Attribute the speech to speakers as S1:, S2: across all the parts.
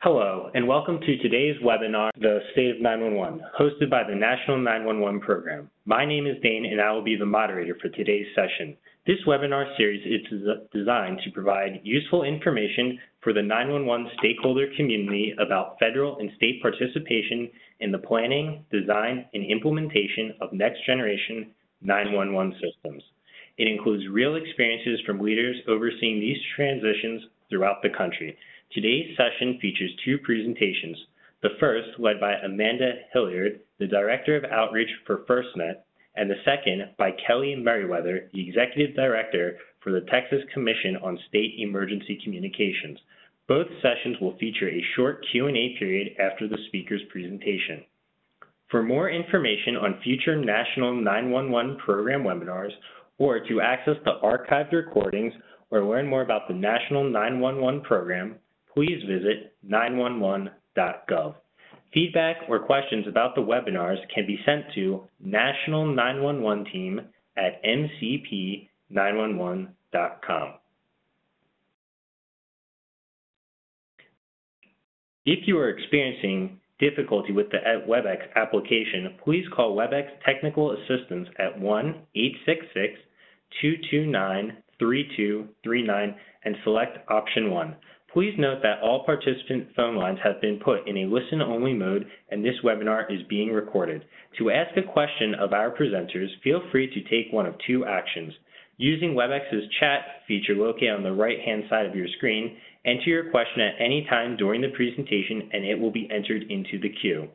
S1: Hello, and welcome to today's webinar, The State of 911, hosted by the National 911 Program. My name is Dane, and I will be the moderator for today's session. This webinar series is designed to provide useful information for the 911 stakeholder community about federal and state participation in the planning, design, and implementation of next-generation 911 systems. It includes real experiences from leaders overseeing these transitions throughout the country. Today's session features two presentations. The first, led by Amanda Hilliard, the Director of Outreach for FirstNet, and the second by Kelly Merriweather, the Executive Director for the Texas Commission on State Emergency Communications. Both sessions will feature a short Q&A period after the speaker's presentation. For more information on future National 911 Program webinars, or to access the archived recordings or learn more about the National 911 Program, please visit 911.gov. Feedback or questions about the webinars can be sent to National 911 Team at mcp911.com. If you are experiencing difficulty with the WebEx application, please call WebEx Technical Assistance at 1-866-229-3239 and select option 1. Please note that all participant phone lines have been put in a listen-only mode, and this webinar is being recorded. To ask a question of our presenters, feel free to take one of two actions. Using WebEx's chat feature located on the right-hand side of your screen, enter your question at any time during the presentation and it will be entered into the queue.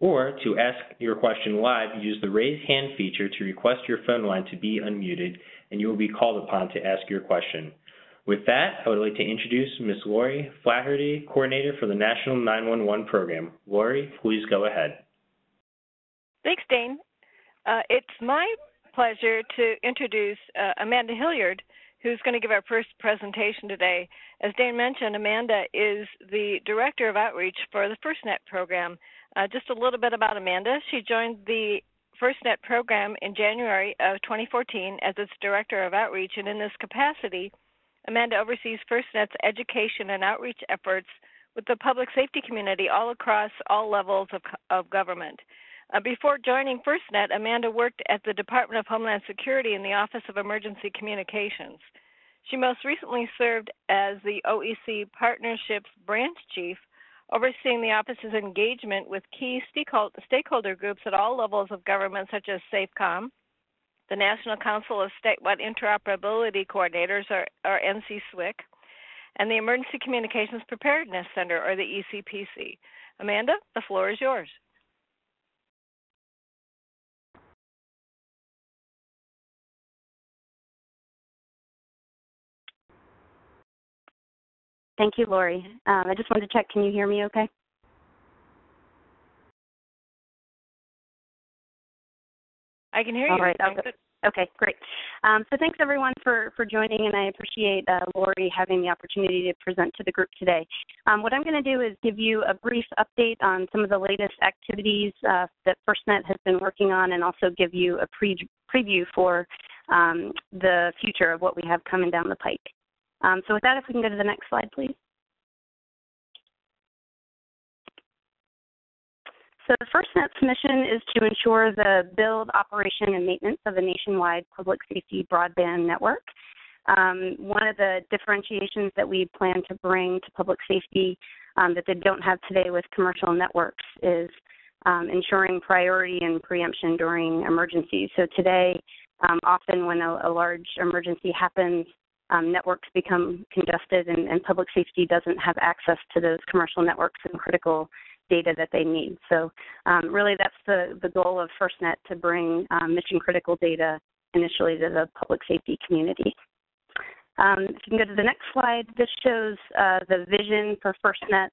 S1: Or to ask your question live, use the raise hand feature to request your phone line to be unmuted, and you will be called upon to ask your question. With that, I would like to introduce Ms. Lori Flaherty, Coordinator for the National 911 Program. Lori, please go ahead.
S2: Thanks, Dane. It's my pleasure to introduce Amanda Hilliard, who's going to give our first presentation today. As Dane mentioned, Amanda is the Director of Outreach for the FirstNet program. Just a little bit about Amanda. She joined the FirstNet program in January of 2014 as its Director of Outreach, and in this capacity, Amanda oversees FirstNet's education and outreach efforts with the public safety community all across all levels of government. Before joining FirstNet, Amanda worked at the Department of Homeland Security in the Office of Emergency Communications. She most recently served as the OEC Partnerships Branch Chief, overseeing the office's engagement with key stakeholder groups at all levels of government, such as SAFECOM, the National Council of Statewide Interoperability Coordinators, or NCSWIC, and the Emergency Communications Preparedness Center, or the ECPC. Amanda, the floor is yours.
S3: Thank you, Lori. I just wanted to check, can you hear me okay?
S2: I can hear you.
S3: All right. Okay, great. So thanks, everyone, for joining, and I appreciate Lori having the opportunity to present to the group today. What I'm going to do is give you a brief update on some of the latest activities that FirstNet has been working on, and also give you a preview for the future of what we have coming down the pike. So with that, if we can go to the next slide, please. So the FirstNet's mission is to ensure the build, operation, and maintenance of a nationwide public safety broadband network. One of the differentiations that we plan to bring to public safety that they don't have today with commercial networks is ensuring priority and preemption during emergencies. So today, often when a large emergency happens, networks become congested, and public safety doesn't have access to those commercial networks and critical data that they need. So really that's the goal of FirstNet, to bring mission-critical data initially to the public safety community. If you can go to the next slide, this shows the vision for FirstNet.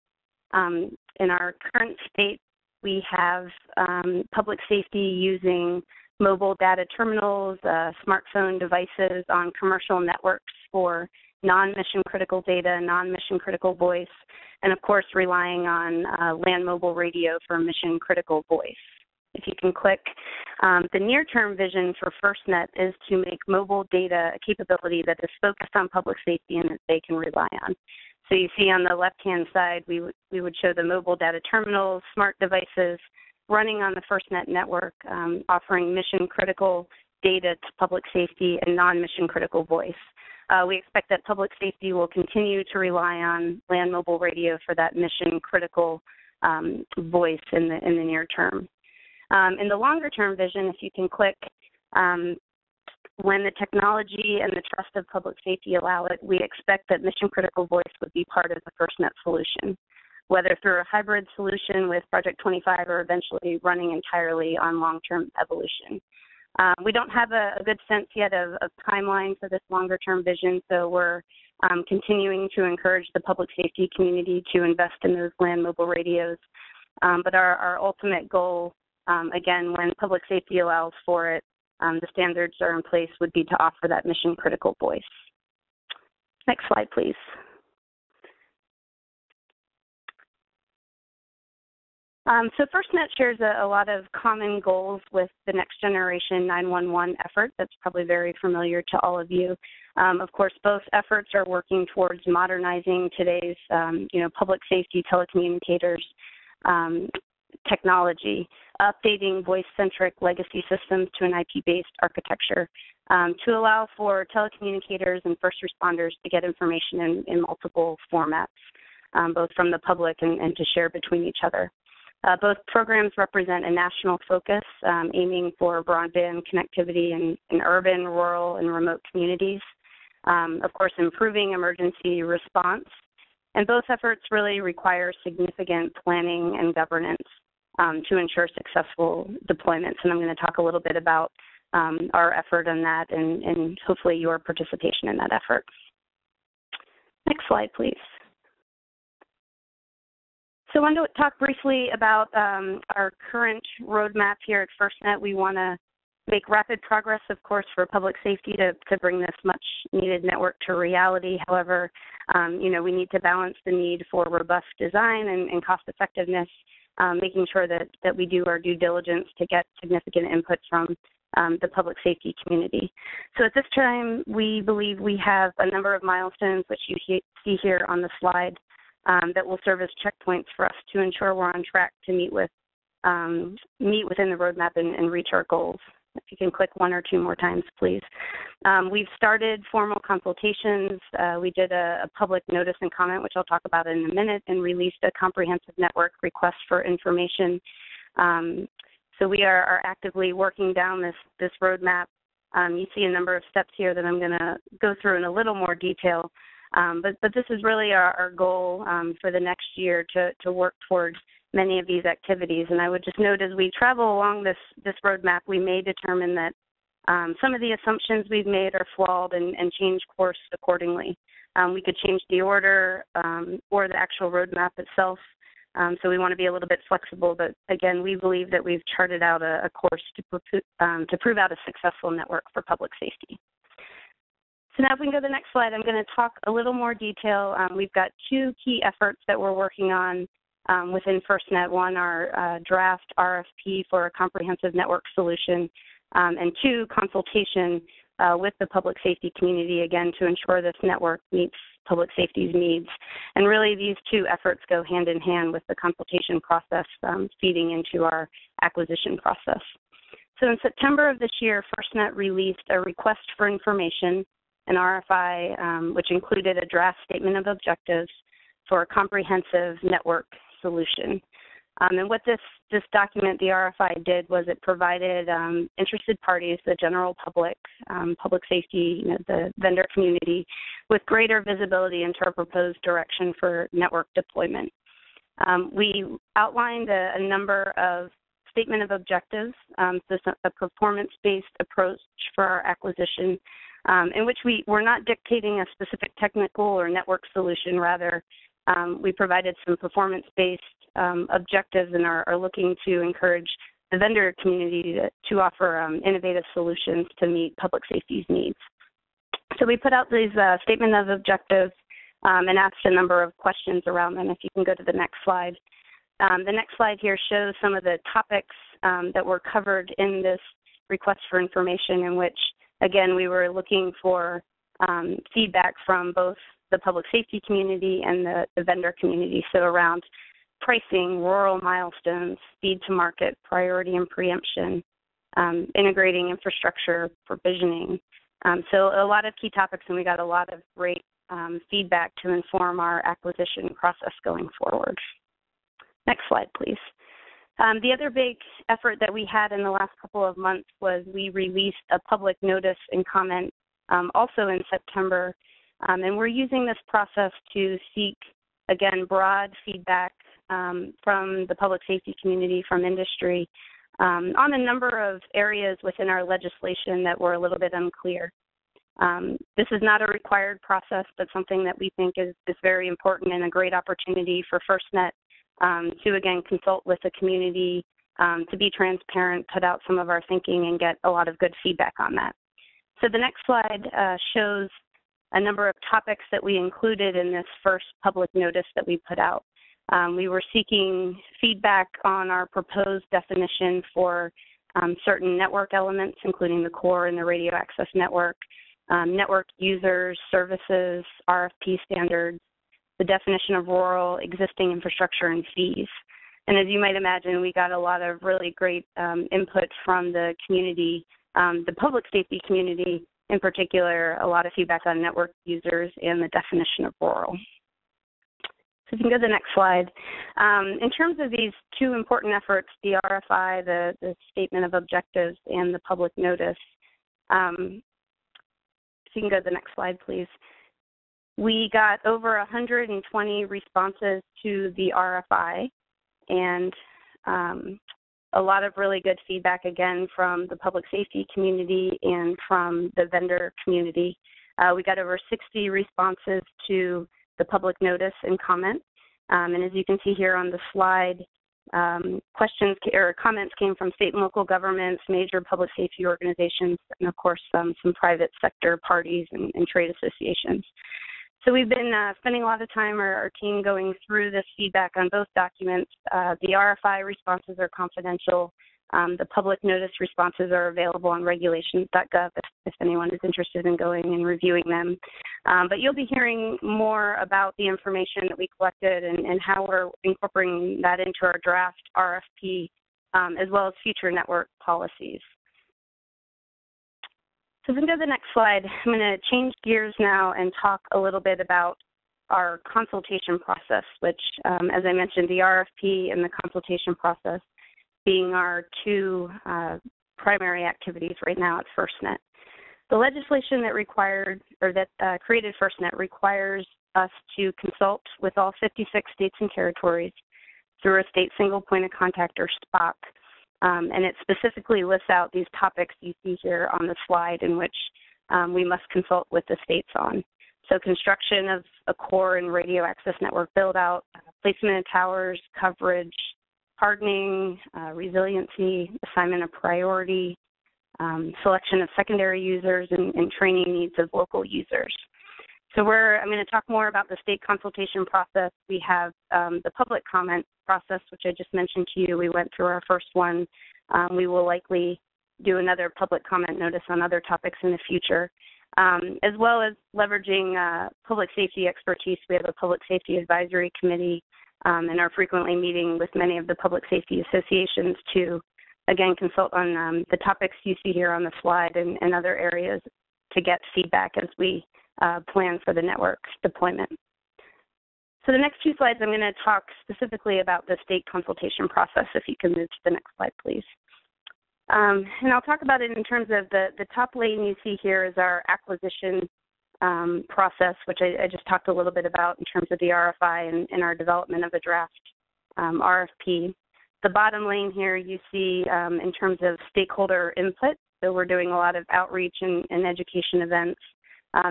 S3: In our current state, we have public safety using mobile data terminals, smartphone devices on commercial networks for non-mission critical data, non-mission critical voice, and of course relying on land mobile radio for mission critical voice. If you can click, the near-term vision for FirstNet is to make mobile data a capability that is focused on public safety and that they can rely on. So you see on the left-hand side, we would show the mobile data terminals, smart devices running on the FirstNet network, offering mission-critical data to public safety and non-mission critical voice. We expect that public safety will continue to rely on land mobile radio for that mission-critical voice in the near term. In the longer-term vision, if you can click, when the technology and the trust of public safety allow it, we expect that mission-critical voice would be part of the FirstNet solution, whether through a hybrid solution with Project 25 or eventually running entirely on long-term evolution. We don't have a good sense yet of timeline for this longer-term vision, so we're continuing to encourage the public safety community to invest in those land mobile radios. But our ultimate goal, again, when public safety allows for it, the standards are in place, would be to offer that mission-critical voice. Next slide, please. So FirstNet shares a lot of common goals with the next generation 911 effort that's probably very familiar to all of you. Of course, both efforts are working towards modernizing today's public safety telecommunicators technology, updating voice-centric legacy systems to an IP-based architecture to allow for telecommunicators and first responders to get information in multiple formats, both from the public and to share between each other. Both programs represent a national focus, aiming for broadband connectivity in urban, rural, and remote communities. Of course, improving emergency response. And both efforts really require significant planning and governance to ensure successful deployments. And I'm going to talk a little bit about our effort on that and hopefully your participation in that effort. Next slide, please. So I want to talk briefly about our current roadmap here at FirstNet. We want to make rapid progress, of course, for public safety to bring this much-needed network to reality. However, we need to balance the need for robust design and cost-effectiveness, making sure that we do our due diligence to get significant input from the public safety community. So at this time, we believe we have a number of milestones, which you see here on the slide, that will serve as checkpoints for us to ensure we're on track to meet within the roadmap and reach our goals. If you can click one or two more times, please. We've started formal consultations. We did a public notice and comment, which I'll talk about in a minute, and released a comprehensive network request for information. So we are actively working down this roadmap. You see a number of steps here that I'm going to go through in a little more detail. But this is really our goal for the next year to work towards many of these activities. And I would just note, as we travel along this roadmap, we may determine that some of the assumptions we've made are flawed and change course accordingly. We could change the order or the actual roadmap itself. So we want to be a little bit flexible. But again, we believe that we've charted out a course to prove out a successful network for public safety. So now if we can go to the next slide, I'm going to talk a little more detail. We've got two key efforts that we're working on within FirstNet. One, our draft RFP for a comprehensive network solution, and two, consultation with the public safety community, again, to ensure this network meets public safety's needs. And really, these two efforts go hand in hand with the consultation process feeding into our acquisition process. So in September of this year, FirstNet released a request for information, an RFI, which included a draft statement of objectives for a comprehensive network solution. And what this document, the RFI, did was it provided interested parties, the general public, public safety, the vendor community, with greater visibility into our proposed direction for network deployment. We outlined a number of statement of objectives, so a performance-based approach for our acquisition, in which we're not dictating a specific technical or network solution. Rather, we provided some performance-based objectives and are looking to encourage the vendor community to offer innovative solutions to meet public safety's needs. So we put out these statement of objectives and asked a number of questions around them. If you can go to the next slide. The next slide here shows some of the topics that were covered in this request for information, in which, again, we were looking for feedback from both the public safety community and the vendor community, so around pricing, rural milestones, speed to market, priority and preemption, integrating infrastructure, provisioning. So a lot of key topics, and we got a lot of great feedback to inform our acquisition process going forward. Next slide, please. The other big effort that we had in the last couple of months was we released a public notice and comment also in September, and we're using this process to seek, again, broad feedback from the public safety community, from industry, on a number of areas within our legislation that were a little bit unclear. This is not a required process, but something that we think is very important and a great opportunity for FirstNet to, again, consult with the community, to be transparent, put out some of our thinking, and get a lot of good feedback on that. So the next slide shows a number of topics that we included in this first public notice that we put out. We were seeking feedback on our proposed definition for certain network elements, including the core and the radio access network, network users, services, RFP standards, the definition of rural, existing infrastructure, and fees. And as you might imagine, we got a lot of really great input from the community, the public safety community in particular, a lot of feedback on network users and the definition of rural. So if you can go to the next slide. In terms of these two important efforts, the RFI, the Statement of Objectives, and the public notice, if you can go to the next slide, please. We got over 120 responses to the RFI, and a lot of really good feedback, again, from the public safety community and from the vendor community. We got over 60 responses to the public notice and comment. And as you can see here on the slide, questions or comments came from state and local governments, major public safety organizations, and of course some private sector parties and trade associations. So we've been spending a lot of time, our team, going through this feedback on both documents. The RFI responses are confidential. The public notice responses are available on regulations.gov if anyone is interested in going and reviewing them. But you'll be hearing more about the information that we collected and how we're incorporating that into our draft RFP, as well as future network policies. So if we can go to the next slide, I'm going to change gears now and talk a little bit about our consultation process, which, as I mentioned, the RFP and the consultation process being our two primary activities right now at FirstNet. The legislation that created FirstNet requires us to consult with all 56 states and territories through a state single point of contact, or SPOC. And it specifically lists out these topics you see here on the slide in which we must consult with the states on. So construction of a core and radio access network build-out, placement of towers, coverage, hardening, resiliency, assignment of priority, selection of secondary users, and training needs of local users. So I'm going to talk more about the state consultation process. We have the public comment process, which I just mentioned to you. We went through our first one. We will likely do another public comment notice on other topics in the future, as well as leveraging public safety expertise. We have a public safety advisory committee and are frequently meeting with many of the public safety associations to, again, consult on the topics you see here on the slide and other areas to get feedback as we plan for the network deployment. So the next two slides, I'm going to talk specifically about the state consultation process. If you can move to the next slide, please. And I'll talk about it in terms of the top lane you see here is our acquisition process, which I just talked a little bit about in terms of the RFI and our development of a draft RFP. The bottom lane here you see in terms of stakeholder input. So we're doing a lot of outreach and education events,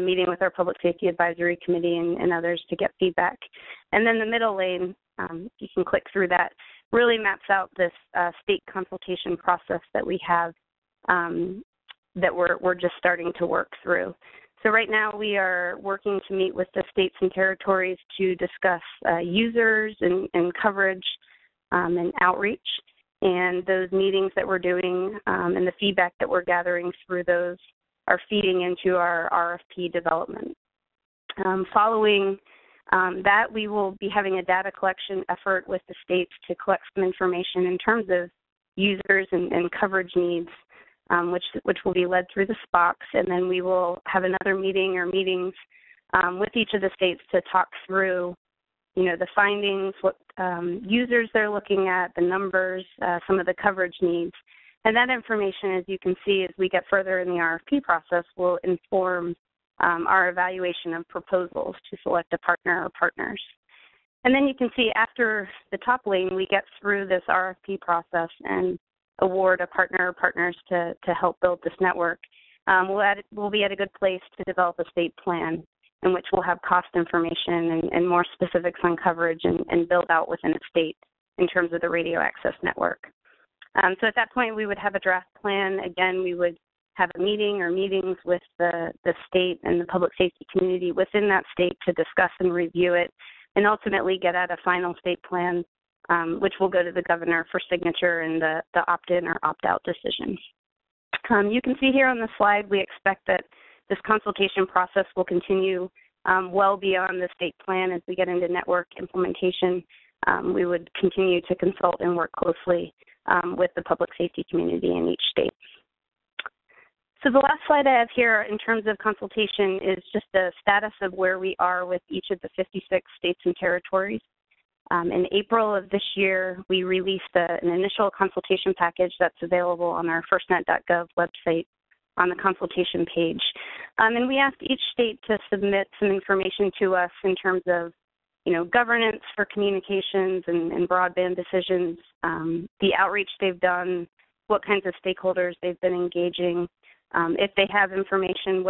S3: meeting with our Public Safety Advisory Committee and others to get feedback. And then the middle lane, you can click through that, really maps out this state consultation process that we have that we're just starting to work through. So right now we are working to meet with the states and territories to discuss users and coverage and outreach. And those meetings that we're doing and the feedback that we're gathering through those are feeding into our RFP development. Following that, we will be having a data collection effort with the states to collect some information in terms of users and coverage needs, which will be led through the SPOCs, and then we will have another meeting or meetings with each of the states to talk through, the findings, what users they're looking at, the numbers, some of the coverage needs. And that information, as you can see, as we get further in the RFP process, will inform our evaluation of proposals to select a partner or partners. And then you can see after the top lane, we get through this RFP process and award a partner or partners to help build this network. We'll be at a good place to develop a state plan in which we'll have cost information and more specifics on coverage and build out within a state in terms of the radio access network. So at that point, we would have a draft plan. Again, we would have a meeting or meetings with the state and the public safety community within that state to discuss and review it, and ultimately get at a final state plan, which will go to the governor for signature and the opt-in or opt-out decisions. You can see here on the slide, we expect that this consultation process will continue well beyond the state plan. As we get into network implementation, we would continue to consult and work closely with the public safety community in each state. So the last slide I have here in terms of consultation is just a status of where we are with each of the 56 states and territories. In April of this year, we released an initial consultation package that's available on our FirstNet.gov website on the consultation page. And we asked each state to submit some information to us in terms of, governance for communications and broadband decisions, the outreach they've done, what kinds of stakeholders they've been engaging, if they have information,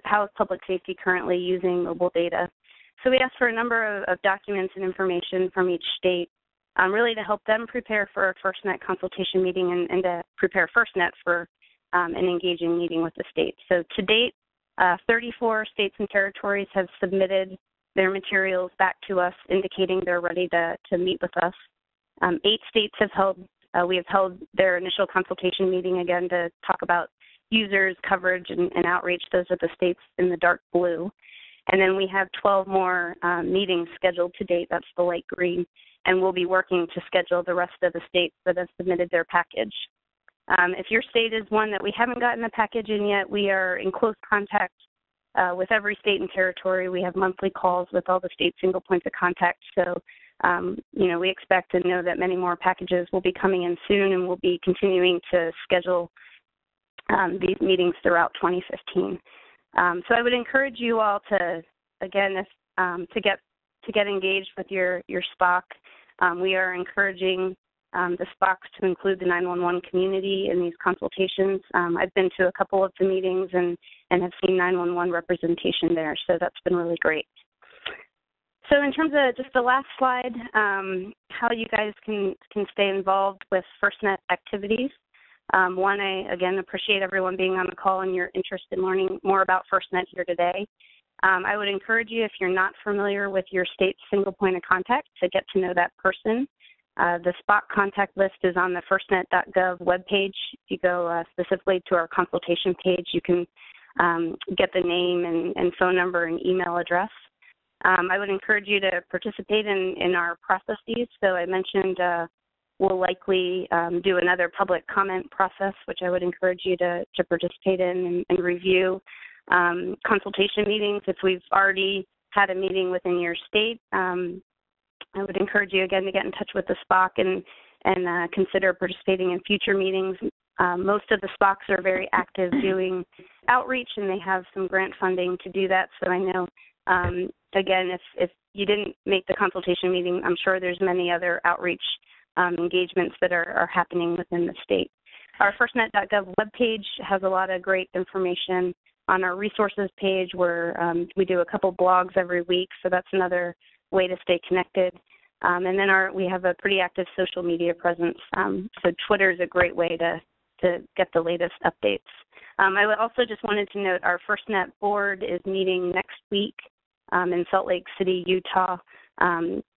S3: how is public safety currently using mobile data. So we asked for a number of documents and information from each state, really to help them prepare for a FirstNet consultation meeting and to prepare FirstNet for an engaging meeting with the state. So to date, 34 states and territories have submitted their materials back to us, indicating they're ready to meet with us. 8 states we have held their initial consultation meeting again to talk about users, coverage, and outreach. Those are the states in the dark blue. And then we have 12 more meetings scheduled to date. That's the light green. And we'll be working to schedule the rest of the states that have submitted their package. If your state is one that we haven't gotten the package in yet, we are in close contact with every state and territory. We have monthly calls with all the state single points of contact. So, we expect and know that many more packages will be coming in soon, and we'll be continuing to schedule these meetings throughout 2015. So I would encourage you all to, again, to get engaged with your SPOC. We are encouraging the SPOCs to include the 911 community in these consultations. I've been to a couple of the meetings and have seen 911 representation there, so that's been really great. So in terms of just the last slide, how you guys can stay involved with FirstNet activities. One, I, again, appreciate everyone being on the call and your interest in learning more about FirstNet here today. I would encourage you, if you're not familiar with your state's single point of contact, to get to know that person. The SPOC contact list is on the FirstNet.gov webpage. If you go specifically to our consultation page, you can get the name and phone number and email address. I would encourage you to participate in our processes. So I mentioned we'll likely do another public comment process, which I would encourage you to participate in and review. Consultation meetings, if we've already had a meeting within your state, I would encourage you again to get in touch with the SPOC and consider participating in future meetings. Most of the SPOCs are very active doing outreach, and they have some grant funding to do that. So I know, again, if you didn't make the consultation meeting, I'm sure there's many other outreach engagements that are happening within the state. Our FirstNet.gov webpage has a lot of great information. On our resources page, where we do a couple blogs every week, so that's another way to stay connected. And then we have a pretty active social media presence. So Twitter is a great way to get the latest updates. I also just wanted to note our FirstNet board is meeting next week in Salt Lake City, Utah.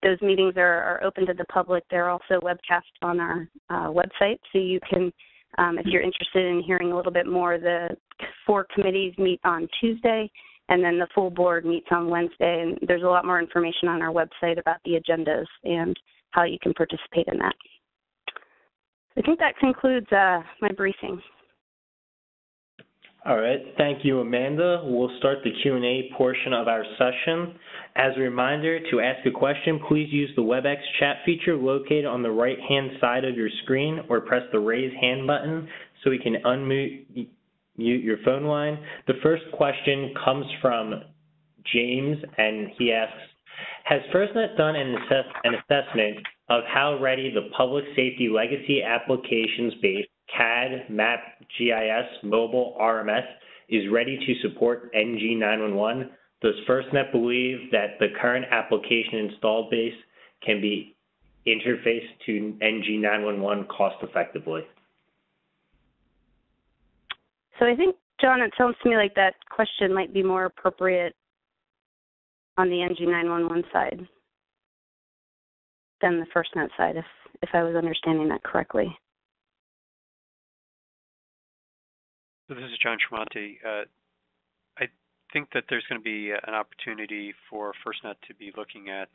S3: Those meetings are open to the public. They're also webcast on our website, so you can, if you're interested in hearing a little bit more, the 4 committees meet on Tuesday, and then the full board meets on Wednesday, and there's a lot more information on our website about the agendas and how you can participate in that. I think that concludes my briefing.
S1: All right, thank you, Amanda. We'll start the Q&A portion of our session. As a reminder, to ask a question, please use the WebEx chat feature located on the right-hand side of your screen, or press the raise hand button so we can unmute your phone line. The first question comes from James, and he asks, has FirstNet done an assessment of how ready the public safety legacy applications-based CAD, MAP, GIS, mobile, RMS is ready to support NG911? Does FirstNet believe that the current application installed base can be interfaced to NG911 cost effectively?
S3: So I think, John, it sounds to me like that question might be more appropriate on the NG911 side than the FirstNet side, if I was understanding that correctly.
S4: So this is John Tremonti. I think that there's going to be an opportunity for FirstNet to be looking at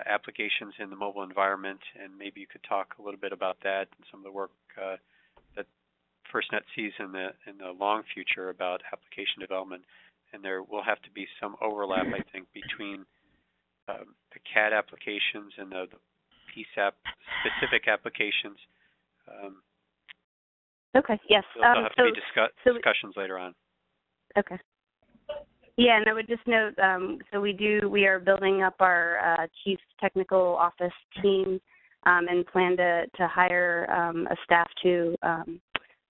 S4: applications in the mobile environment, and maybe you could talk a little bit about that and some of the work that FirstNet sees in the long future about application development. And there will have to be some overlap, I think, between the CAD applications and the PSAP specific applications.
S3: Okay, yes.
S4: There'll have to be discussions later on.
S3: Okay. Yeah, and I would just note, so we are building up our Chief Technical Office team and plan to hire a staff to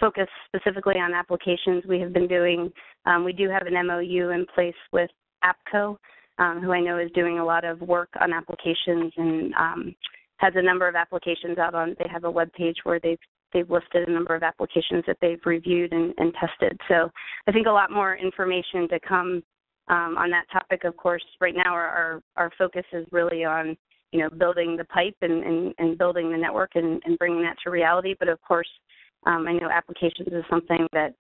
S3: focus specifically on applications. We have been doing, we do have an MOU in place with APCO, who I know is doing a lot of work on applications and has a number of applications out on, they have a web page where they've listed a number of applications that they've reviewed and tested. So I think a lot more information to come on that topic. Of course, right now our focus is really on, building the pipe and building the network and bringing that to reality. But of course, I know applications is something that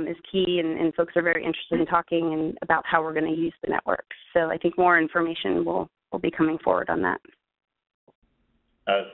S3: is key, and folks are very interested in talking about how we're going to use the network. So I think more information will be coming forward on that.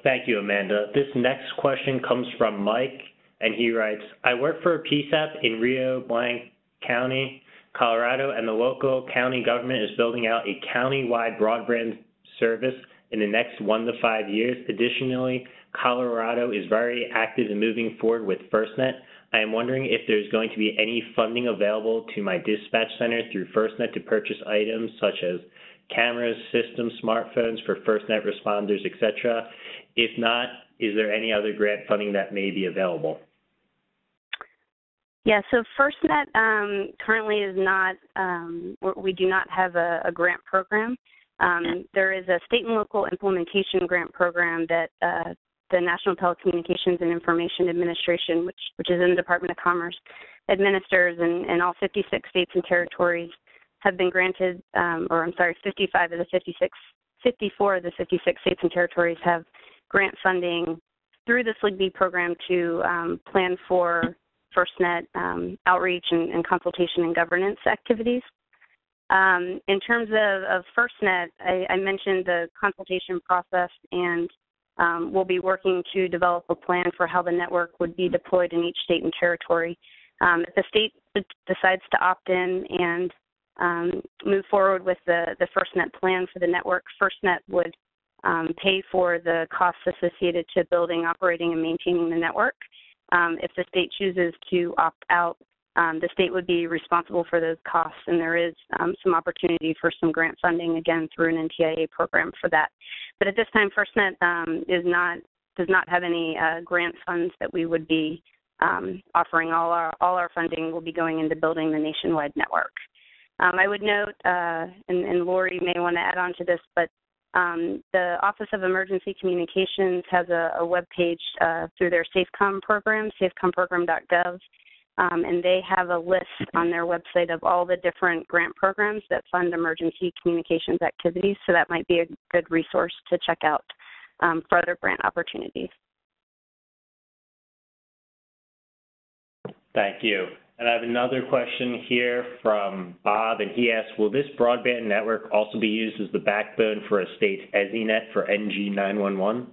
S1: Thank you, Amanda. This next question comes from Mike, and he writes, I work for a PSAP in Rio Blanco County, Colorado, and the local county government is building out a county-wide broadband service in the next 1 to 5 years. Additionally, Colorado is very active in moving forward with FirstNet. I am wondering if there's going to be any funding available to my dispatch center through FirstNet to purchase items such as cameras, systems, smartphones for FirstNet responders, etc. If not, is there any other grant funding that may be available?
S3: Yeah, so FirstNet currently is not, we do not have a grant program. There is a state and local implementation grant program that the National Telecommunications and Information Administration, which is in the Department of Commerce, administers, and all 56 states and territories have been granted, 54 of the 56 states and territories have grant funding through the SLIGB program to plan for FirstNet outreach and consultation and governance activities. In terms of FirstNet, I mentioned the consultation process, and we'll be working to develop a plan for how the network would be deployed in each state and territory. If the state decides to opt in and move forward with the FirstNet plan for the network, FirstNet would pay for the costs associated to building, operating, and maintaining the network. If the state chooses to opt out, the state would be responsible for those costs, and there is some opportunity for some grant funding, again, through an NTIA program for that. But at this time, FirstNet does not have any grant funds that we would be offering. All our funding will be going into building the nationwide network. I would note, and Lori may want to add on to this, but the Office of Emergency Communications has a web page through their SAFECOM program, safecomprogram.gov, and they have a list on their website of all the different grant programs that fund emergency communications activities, so that might be a good resource to check out for other grant opportunities.
S1: Thank you. And I have another question here from Bob, and he asks, will this broadband network also be used as the backbone for a state's EZNet for NG911?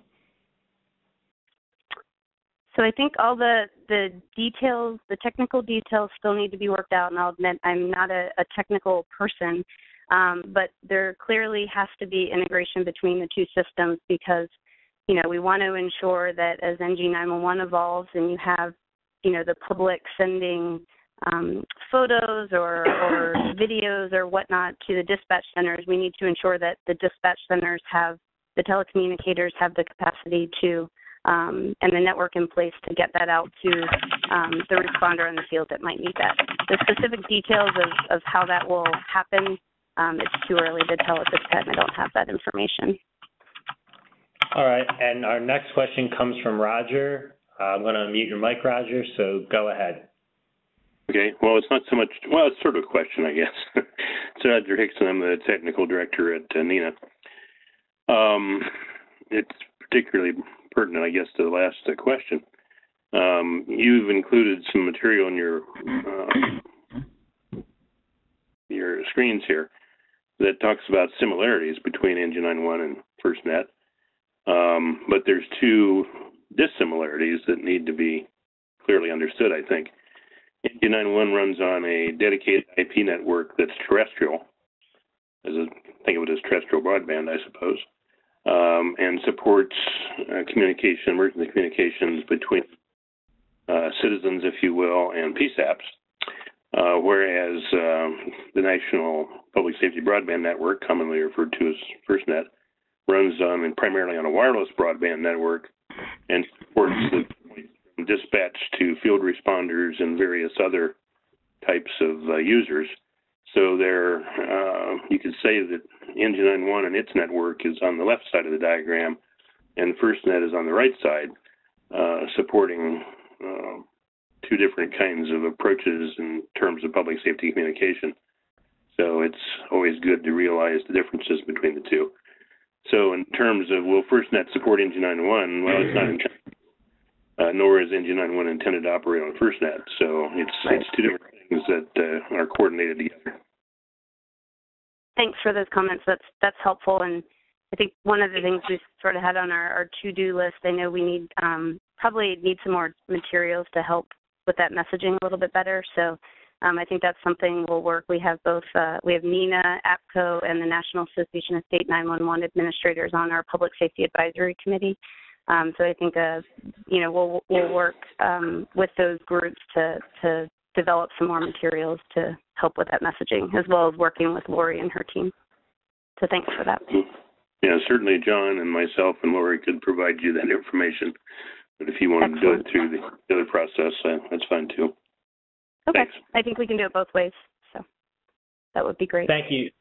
S3: So I think all the details, the technical details still need to be worked out, and I'll admit I'm not a technical person, but there clearly has to be integration between the two systems because, you know, we want to ensure that as NG911 evolves and you have, you know, the public sending photos or videos or whatnot to the dispatch centers, we need to ensure that the dispatch centers have, the telecommunicators have the capacity to, and the network in place to get that out to the responder in the field that might need that. The specific details of how that will happen, it's too early to tell at this time. I don't have that information.
S1: All right, and our next question comes from Roger. I'm going to unmute your mic, Roger, so go ahead.
S5: Okay, well, it's not so much, well, it's sort of a question, I guess. So Roger Hickson, I'm the technical director at NENA. It's particularly pertinent, I guess, to the last question. You've included some material in your screens here that talks about similarities between NG911 and FirstNet, but there's two dissimilarities that need to be clearly understood, I think. NG911 runs on a dedicated IP network that's terrestrial, think of it as terrestrial broadband, I suppose, and supports emergency communications between citizens, if you will, and PSAPs, whereas the National Public Safety Broadband Network, commonly referred to as FirstNet, runs primarily on a wireless broadband network and supports the dispatch to field responders and various other types of users. So there, you could say that NG911 and its network is on the left side of the diagram, and FirstNet is on the right side, supporting two different kinds of approaches in terms of public safety communication. So it's always good to realize the differences between the two. So in terms of, will FirstNet support NG911? Well, it's not intended, nor is NG911 intended to operate on FirstNet. So it's two different things that are coordinated together.
S3: Thanks for those comments. That's helpful. And I think one of the things we sort of had on our to-do list, I know we need probably need some more materials to help with that messaging a little bit better. So I think that's something we'll work. We have both, we have NENA, APCO, and the National Association of State 911 Administrators on our Public Safety Advisory Committee. So I think, you know, we'll work with those groups to develop some more materials to help with that messaging, as well as working with Lori and her team. So thanks for that.
S5: Yeah, certainly John and myself and Lori could provide you that information. But if you want to do it through the other process, that's fine too.
S3: Okay.
S5: Thanks.
S3: I think we can do it both ways. So that would be great.
S1: Thank you.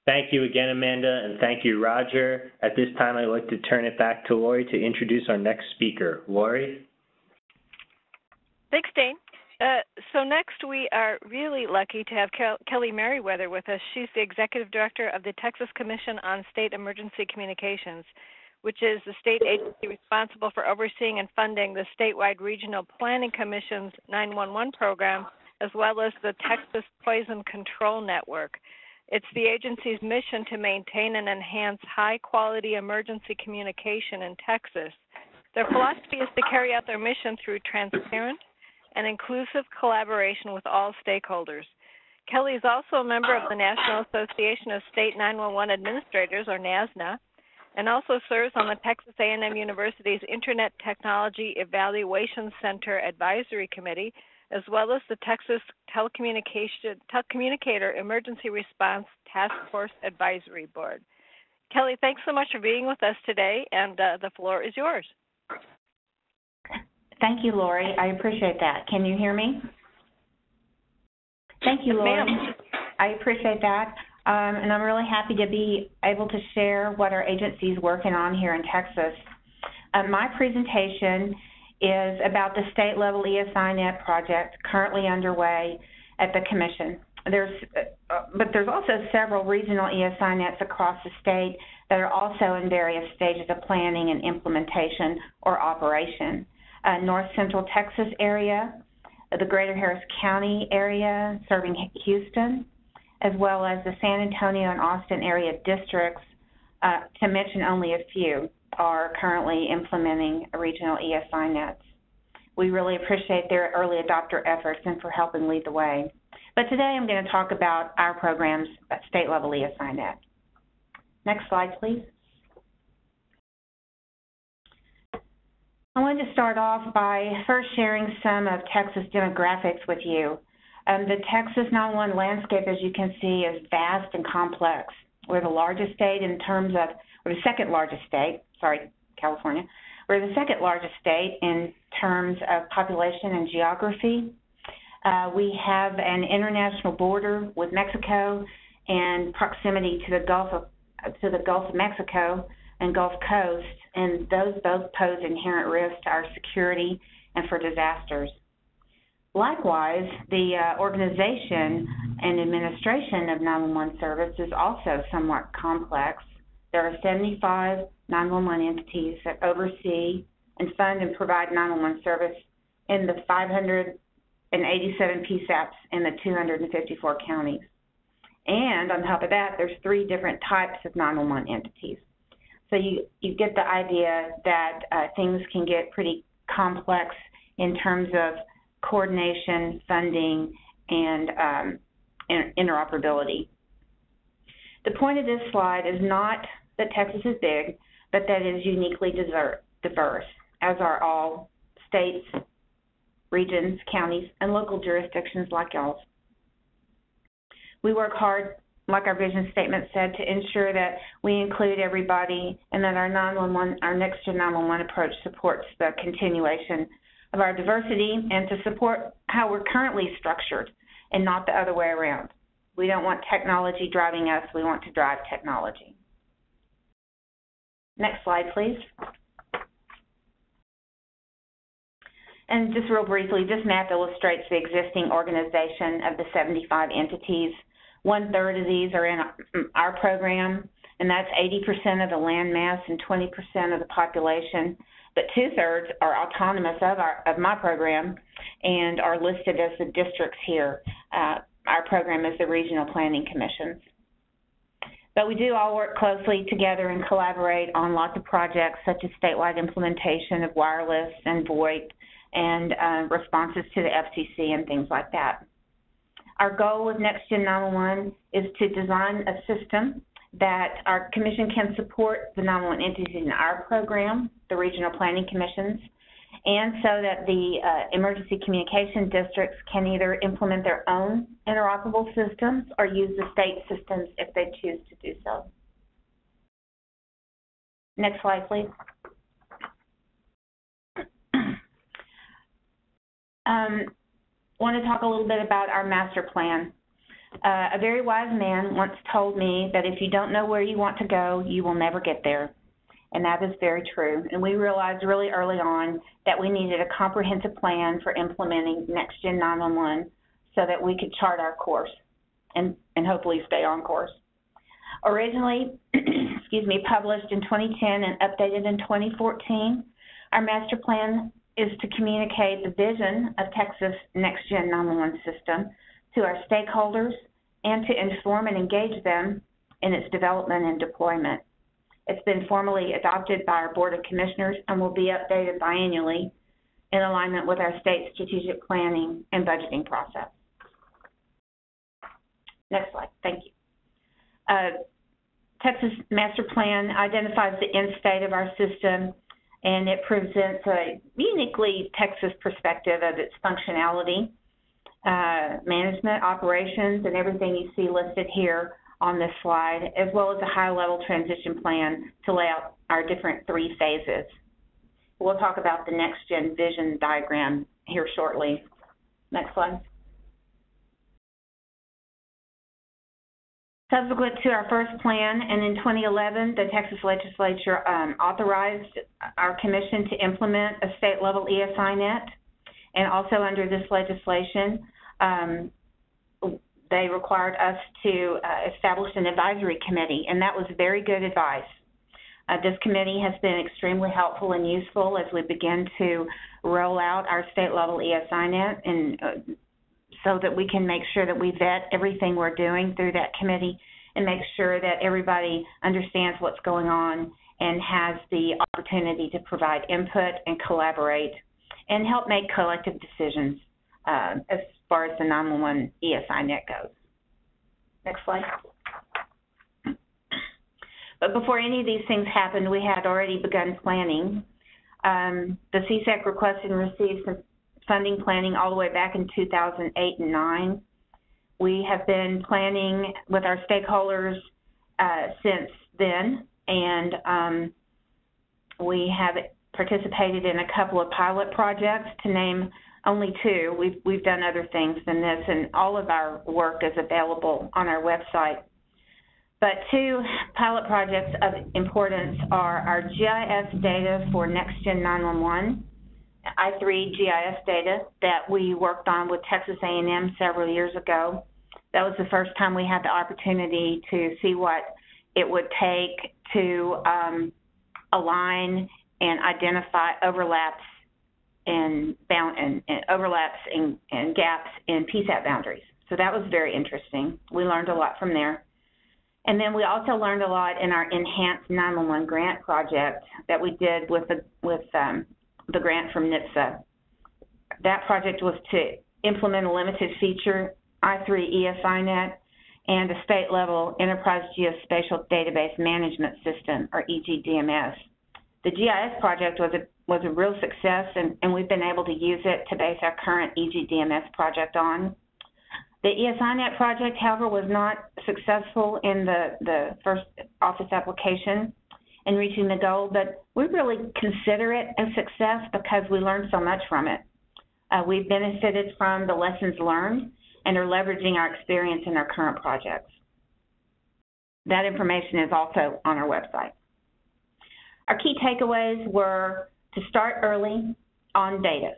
S1: Thank you again, Amanda, and thank you, Roger. At this time, I'd like to turn it back to Lori to introduce our next speaker. Lori?
S2: Thanks, Dane. So next, we are really lucky to have Kelly Merriweather with us. She's the Executive Director of the Texas Commission on State Emergency Communications, which is the state agency responsible for overseeing and funding the statewide Regional Planning Commission's 911 program, as well as the Texas Poison Control Network. It's the agency's mission to maintain and enhance high-quality emergency communication in Texas. Their philosophy is to carry out their mission through transparent and inclusive collaboration with all stakeholders. Kelly is also a member of the National Association of State 911 Administrators, or NASNA, and also serves on the Texas A&M University's Internet Technology Evaluation Center Advisory Committee, as well as the Texas Telecommunicator Emergency Response Task Force Advisory Board. Kelly, thanks so much for being with us today, and the floor is yours.
S6: Thank you, Lori. I appreciate that. Can you hear me? Thank you, Lori.
S2: Ma'am.
S6: I appreciate that. And I'm really happy to be able to share what our agency is working on here in Texas. My presentation is about the state-level ESINet project currently underway at the Commission. But there's also several regional ESINets across the state that are also in various stages of planning and implementation or operation. North Central Texas area, the Greater Harris County area serving Houston, as well as the San Antonio and Austin area districts, to mention only a few, are currently implementing regional ESI nets. We really appreciate their early adopter efforts and for helping lead the way. But today I'm going to talk about our program's state-level ESI net. Next slide, please. I wanted to start off by first sharing some of Texas demographics with you. The Texas 911 landscape, as you can see, is vast and complex. We're the largest state in terms of, we're the second largest state, sorry, California. We're the second largest state in terms of population and geography. We have an international border with Mexico and proximity to the Gulf of Mexico and Gulf Coast, and those both pose inherent risks to our security and for disasters. Likewise, the organization and administration of 911 service is also somewhat complex. There are 75 911 entities that oversee and fund and provide 911 service in the 587 PSAPs in the 254 counties. And on top of that, there's 3 different types of 911 entities. So you get the idea that things can get pretty complex in terms of coordination, funding, and interoperability. The point of this slide is not that Texas is big, but that it is uniquely diverse, as are all states, regions, counties, and local jurisdictions like y'all's. We work hard, like our vision statement said, to ensure that we include everybody and that our next-gen 911 approach supports the continuation of our diversity and to support how we're currently structured and not the other way around. We don't want technology driving us, we want to drive technology. Next slide, please. And just real briefly, this map illustrates the existing organization of the 75 entities. 1/3 of these are in our program, and that's 80% of the land mass and 20% of the population. But 2/3 are autonomous of my program and are listed as the districts here. Our program is the regional planning commissions. But we do all work closely together and collaborate on lots of projects such as statewide implementation of wireless and VoIP and responses to the FCC and things like that. Our goal with NextGen 911 is to design a system that our commission can support the 911 entities in our program, the regional planning commissions, and so that the emergency communication districts can either implement their own interoperable systems or use the state systems if they choose to do so. Next slide, please. Want to talk a little bit about our master plan. A very wise man once told me that if you don't know where you want to go, you will never get there. And that is very true. And we realized really early on that we needed a comprehensive plan for implementing NextGen 911 so that we could chart our course and hopefully stay on course. Originally, published in 2010 and updated in 2014, our master plan is to communicate the vision of Texas NextGen 911 system to our stakeholders and to inform and engage them in its development and deployment. It's been formally adopted by our Board of Commissioners and will be updated biannually in alignment with our state strategic planning and budgeting process. Next slide, thank you. Texas Master Plan identifies the end state of our system, and it presents a uniquely Texas perspective of its functionality, management, operations, and everything you see listed here on this slide, as well as a high-level transition plan to lay out our different 3 phases. We'll talk about the next-gen vision diagram here shortly. Next slide. Subsequent to our first plan, and in 2011, the Texas Legislature authorized our commission to implement a state-level ESI net, and also under this legislation, they required us to establish an advisory committee, and that was very good advice. This committee has been extremely helpful and useful as we begin to roll out our state-level ESINet, and so that we can make sure that we vet everything we're doing through that committee and make sure that everybody understands what's going on and has the opportunity to provide input and collaborate and help make collective decisions as far as the 911 ESINet goes. Next slide. But before any of these things happened, we had already begun planning. The CSAC requested and received some funding planning all the way back in 2008 and 9. We have been planning with our stakeholders since then, and we have participated in a couple of pilot projects, to name only 2. We've done other things than this, and all of our work is available on our website. But 2 pilot projects of importance are our GIS data for NextGen 911, I3 GIS data that we worked on with Texas A&M several years ago. That was the first time we had the opportunity to see what it would take to align and identify overlaps and gaps in PSAP boundaries. So that was very interesting. We learned a lot from there. And then we also learned a lot in our Enhanced 911 grant project that we did with the grant from NHTSA. That project was to implement a limited feature I3 ESINet and a state-level Enterprise Geospatial Database Management System, or EGDMS. The GIS project was a real success, and we've been able to use it to base our current EGDMS project on. The ESINet project, however, was not successful in the first office application in reaching the goal, but we really consider it a success because we learned so much from it. We've benefited from the lessons learned and are leveraging our experience in our current projects. That information is also on our website. Our key takeaways were to start early on data.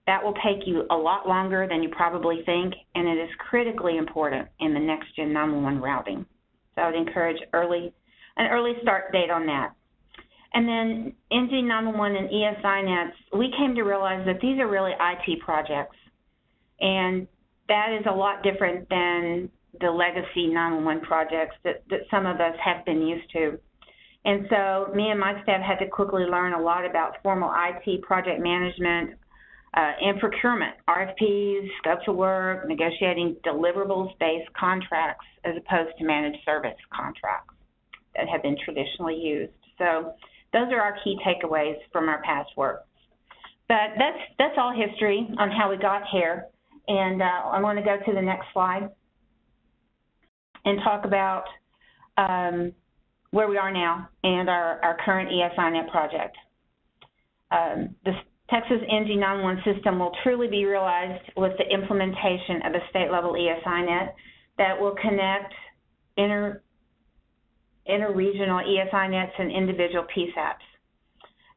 S6: That will take you a lot longer than you probably think, and it is critically important in the NextGen 911 routing. So I would encourage an early start date on that. And then NG 911 and ESINets, we came to realize that these are really IT projects, and that is a lot different than the legacy 911 projects that some of us have been used to. And so me and my staff had to quickly learn a lot about formal IT project management, and procurement, RFPs, scopes of work, negotiating deliverables-based contracts as opposed to managed service contracts that have been traditionally used. So those are our key takeaways from our past work. But that's all history on how we got here. And I want to go to the next slide and talk about where we are now and our current ESINet project. The Texas NG 911 system will truly be realized with the implementation of a state-level ESINet that will connect interregional ESINets and individual PSAPs.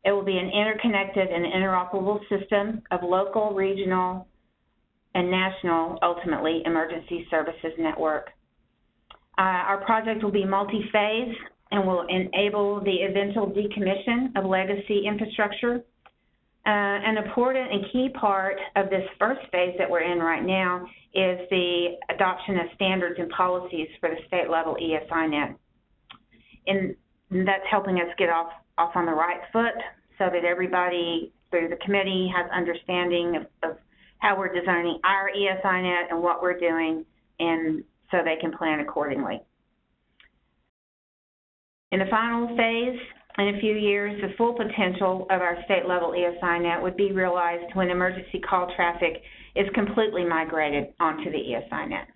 S6: It will be an interconnected and interoperable system of local, regional, and national, ultimately, emergency services network. Our project will be multi-phase and will enable the eventual decommission of legacy infrastructure. An important and key part of this first phase that we're in right now is the adoption of standards and policies for the state-level ESINet. And that's helping us get off on the right foot so that everybody through the committee has understanding of how we're designing our ESINet and what we're doing, and so they can plan accordingly. In the final phase, in a few years, the full potential of our state-level ESINet would be realized when emergency call traffic is completely migrated onto the ESINet.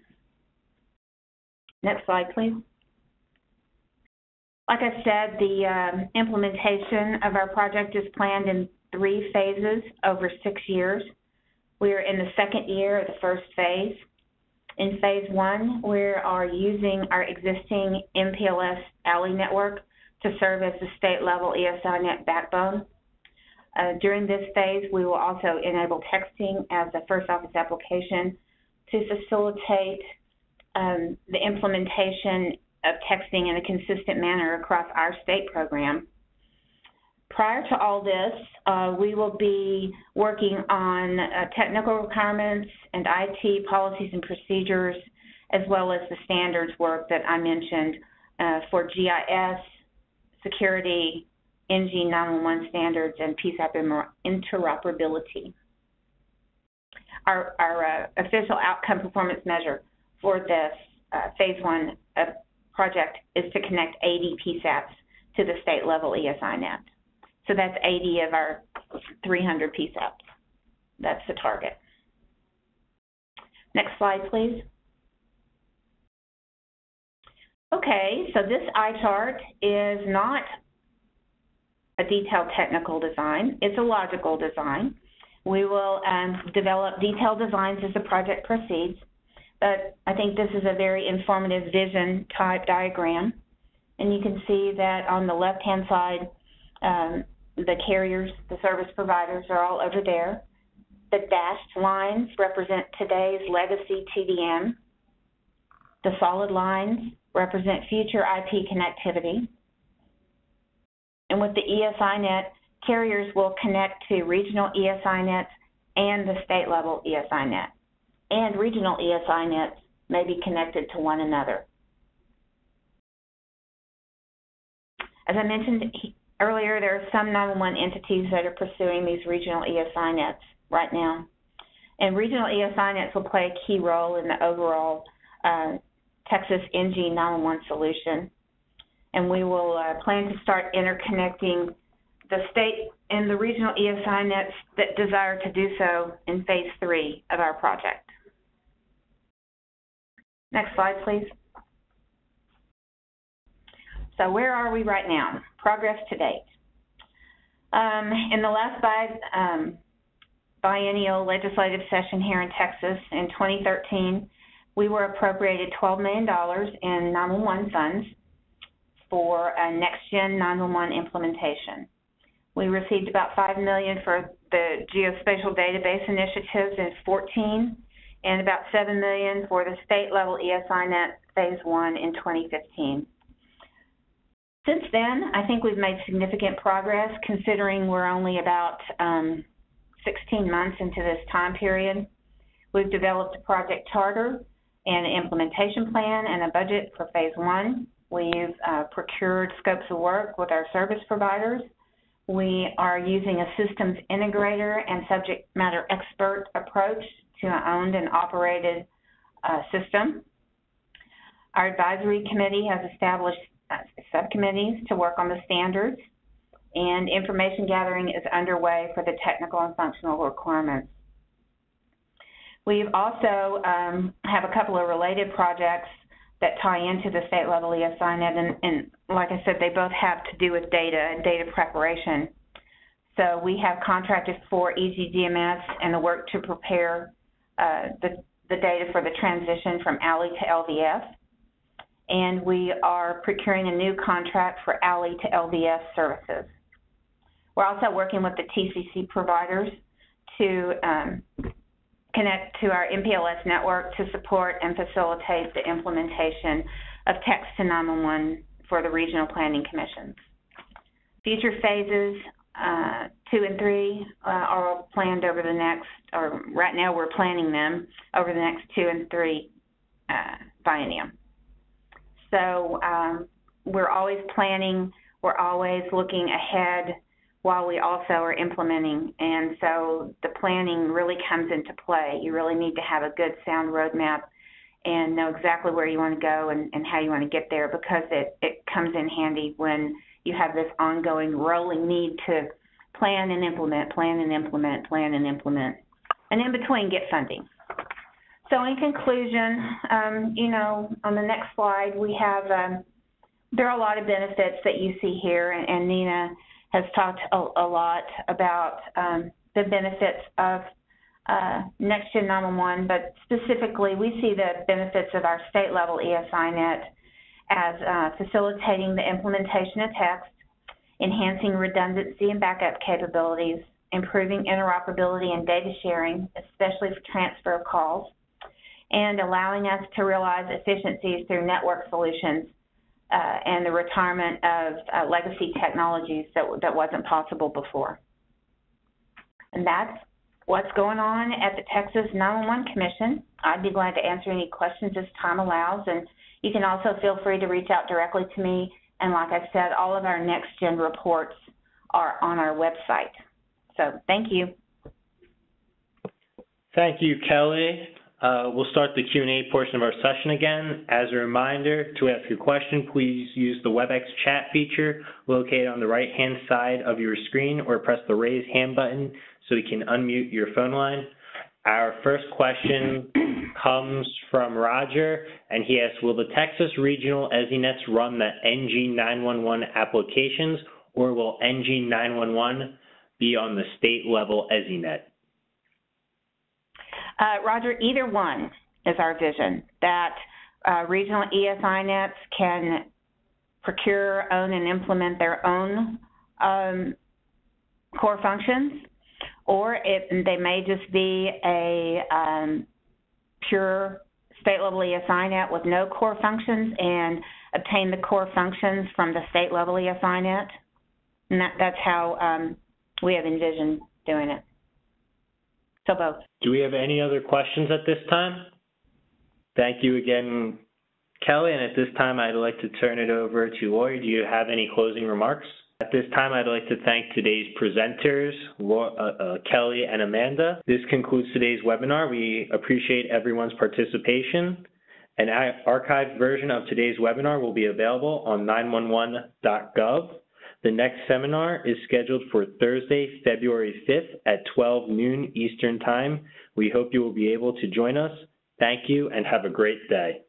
S6: Next slide, please. Like I said, the implementation of our project is planned in 3 phases over 6 years. We are in the 2nd year of the first phase. In phase 1, we are using our existing MPLS alley network to serve as the state-level ESINet backbone. During this phase, we will also enable texting as a first office application to facilitate the implementation of texting in a consistent manner across our state program. Prior to all this, we will be working on technical requirements and IT policies and procedures, as well as the standards work that I mentioned for GIS, security, NG 911 standards, and PSAP interoperability. Our official outcome performance measure for this phase 1 project is to connect 80 PSAPs to the state level ESInet. So that's 80 of our 300 PSAPs. That's the target. Next slide, please. Okay, so this eye chart is not a detailed technical design. It's a logical design. We will develop detailed designs as the project proceeds, but I think this is a very informative vision type diagram. And you can see that on the left-hand side, the carriers, the service providers are all over there. The dashed lines represent today's legacy TDM. The solid lines represent future IP connectivity. And with the ESInet, carriers will connect to regional ESInets and the state level ESInet. And regional ESInets may be connected to one another. As I mentioned earlier, there are some 911 entities that are pursuing these regional ESInets right now. And regional ESInets will play a key role in the overall Texas NG 911 solution. And we will plan to start interconnecting the state and the regional ESInets that desire to do so in phase 3 of our project. Next slide, please. So where are we right now? Progress to date. In the last biennial legislative session here in Texas in 2013, we were appropriated $12 million in 911 funds for a next-gen 911 implementation. We received about $5 million for the geospatial database initiatives in 2014, and about $7 million for the state-level ESInet phase 1 in 2015. Since then, I think we've made significant progress, considering we're only about 16 months into this time period. We've developed a project charter and an implementation plan and a budget for phase 1. We've procured scopes of work with our service providers. We are using a systems integrator and subject matter expert approach to an owned and operated system. Our advisory committee has established subcommittees to work on the standards, and information gathering is underway for the technical and functional requirements. We've also have a couple of related projects that tie into the state level ESInet, and like I said, they both have to do with data and data preparation. So we have contracted for EGDMS and the work to prepare the data for the transition from ALI to LVS. And we are procuring a new contract for ALI to LVS services. We're also working with the TCC providers to connect to our MPLS network to support and facilitate the implementation of text to 911 for the regional planning commissions. Future phases 2 and 3 are planned over the next, or right now we're planning them over the next 2 and 3 biennium. So we're always planning, we're always looking ahead while we also are implementing, and so the planning really comes into play. You really need to have a good sound roadmap and know exactly where you want to go and how you want to get there, because it comes in handy when you have this ongoing rolling need to plan and implement, plan and implement, plan and implement, and in between get funding. So in conclusion, you know, on the next slide we have, there are a lot of benefits that you see here, and Nina has talked a lot about the benefits of Next-Gen 911, but specifically we see the benefits of our state-level ESInet as facilitating the implementation of text, enhancing redundancy and backup capabilities, improving interoperability and data sharing, especially for transfer of calls, and allowing us to realize efficiencies through network solutions and the retirement of legacy technologies that wasn't possible before. And that's what's going on at the Texas 911 Commission. I'd be glad to answer any questions as time allows, and you can also feel free to reach out directly to me. And like I said, all of our next-gen reports are on our website. So thank you.
S1: Thank you, Kelly. We'll start the Q&A portion of our session again. As a reminder, to ask a question, please use the WebEx chat feature located on the right-hand side of your screen, or press the raise hand button so we can unmute your phone line. Our first question comes from Roger, and he asks, will the Texas Regional EZNets run the NG911 applications, or will NG911 be on the state-level EZNet?
S6: Roger, either one is our vision, that regional ESINets can procure, own, and implement their own core functions, or they may just be a pure state-level ESINet with no core functions and obtain the core functions from the state-level ESINet. And that's how we have envisioned doing it. So both.
S1: Do we have any other questions at this time? Thank you again, Kelly. And at this time, I'd like to turn it over to Lori. Do you have any closing remarks? At this time, I'd like to thank today's presenters, Kelly and Amanda. This concludes today's webinar. We appreciate everyone's participation. An archived version of today's webinar will be available on 911.gov. The next seminar is scheduled for Thursday, February 5th at 12 noon Eastern Time. We hope you will be able to join us. Thank you and have a great day.